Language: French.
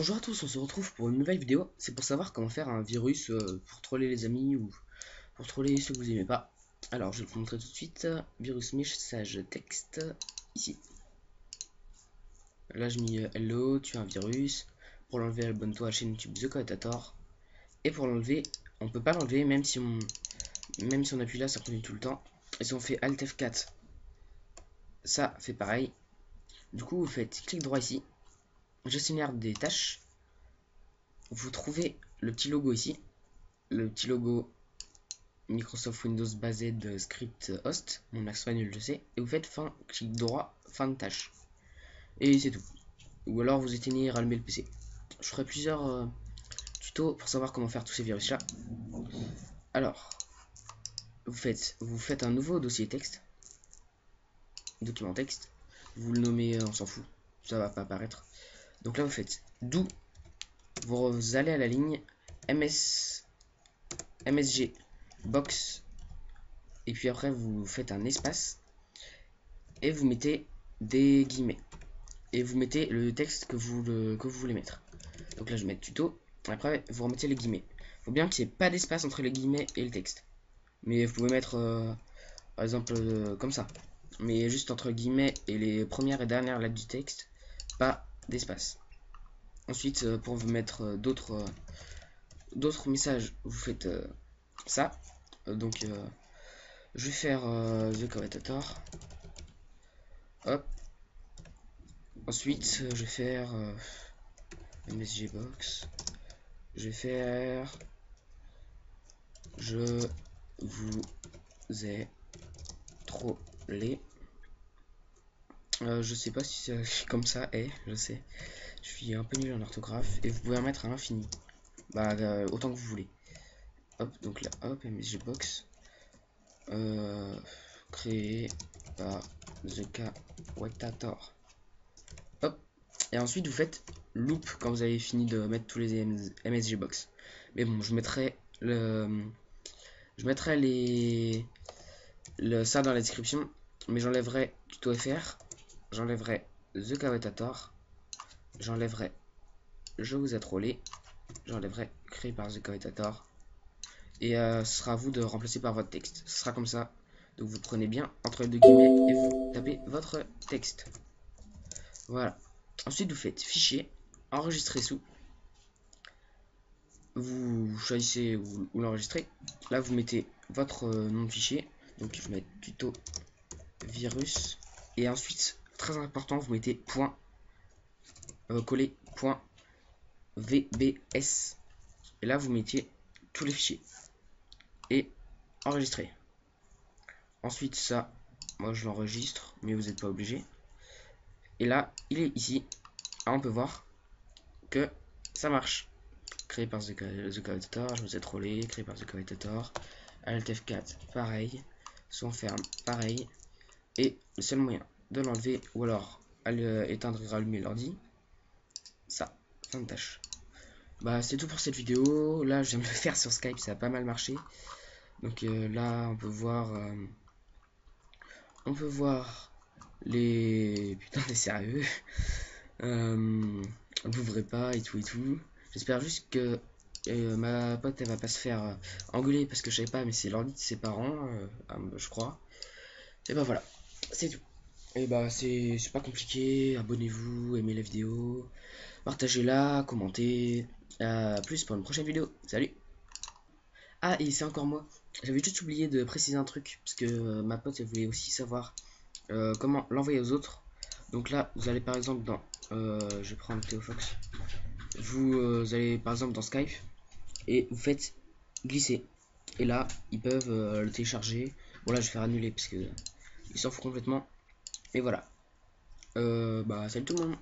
Bonjour à tous, on se retrouve pour une nouvelle vidéo. C'est pour savoir comment faire un virus pour troller les amis ou pour troller ceux que vous aimez pas. Alors je vais vous montrer tout de suite. Virus message texte, ici. Là je mis hello, tu as un virus. Pour l'enlever, abonne-toi à la chaîne YouTube The Commentator. Et pour l'enlever, on peut pas l'enlever même si on appuie là, ça continue tout le temps. Et si on fait Alt F4, ça fait pareil. Du coup vous faites clic droit ici, gestionnaire des tâches. Vous trouvez le petit logo ici, le petit logo Microsoft Windows basé de script host, mon accent est nul je sais, et vous faites clic droit, fin de tâche. Et c'est tout. Ou alors vous éteignez et rallumez le PC. Je ferai plusieurs tutos pour savoir comment faire tous ces virus là. Alors, vous faites un nouveau dossier texte, document texte, vous le nommez, on s'en fout, ça va pas apparaître. Donc là vous faites do, vous allez à la ligne MSG box, et puis après vous faites un espace et vous mettez des guillemets et vous mettez le texte que vous voulez mettre. Donc là je vais mettre tuto, après vous remettez les guillemets. Faut bien qu'il n'y ait pas d'espace entre les guillemets et le texte, mais vous pouvez mettre par exemple comme ça, mais juste entre guillemets et les premières et dernières lettres du texte, pas d'espace. Ensuite pour vous mettre d'autres messages, vous faites ça. Donc je vais faire The Commentator. Hop. Ensuite je vais faire MSG box. Je vais faire je vous ai trollé. Je sais pas si c'est comme ça est, je sais. Je suis un peu nul en orthographe. Et vous pouvez en mettre à l'infini. Bah autant que vous voulez. Hop, donc là, hop, MSG box. Créé par The Commentator. Hop. Et ensuite vous faites loop quand vous avez fini de mettre tous les MSG box. Mais bon, je mettrai ça dans la description, mais j'enlèverai tuto FR, j'enlèverai The Commentator, j'enlèverai je vous ai trollé, j'enlèverai créé par The Commentator, et ce sera à vous de remplacer par votre texte. Ce sera comme ça. Donc vous prenez bien entre les deux guillemets et vous tapez votre texte. Voilà. Ensuite vous faites fichier, enregistrer sous. Vous choisissez où l'enregistrer. Là vous mettez votre nom de fichier. Donc je vais mettre tuto virus. Et ensuite, très important, vous mettez point coller point VBS. Et là vous mettez tous les fichiers. Et enregistrer. Ensuite ça, moi je l'enregistre, mais vous n'êtes pas obligé. Et là, il est ici. Ah, on peut voir que ça marche. Créé par The Commentator, je vous ai trollé, créé par The Commentator. Alt F4, pareil. Son ferme, pareil. Et le seul moyen de l'enlever, ou alors éteindre et rallumer l'ordi, ça, fin de tâche. Bah c'est tout pour cette vidéo. Là je viens de le faire sur Skype, ça a pas mal marché. Donc là on peut voir les putain des sérieux. L'ouvrez pas et tout et tout. J'espère juste que ma pote elle va pas se faire engueuler parce que je savais pas, mais c'est l'ordi de ses parents, je crois. Et bah voilà, c'est tout. Et bah c'est pas compliqué. Abonnez-vous, aimez la vidéo, partagez-la, commentez. À plus pour une prochaine vidéo. Salut. Ah, et c'est encore moi. J'avais juste oublié de préciser un truc parce que ma pote elle voulait aussi savoir comment l'envoyer aux autres. Donc là vous allez par exemple dans je vais prendre Théo Fox. Vous allez par exemple dans Skype et vous faites glisser, et là ils peuvent le télécharger. Bon là je vais faire annuler parce que il s'en fout complètement. Et voilà. Bah salut tout le monde.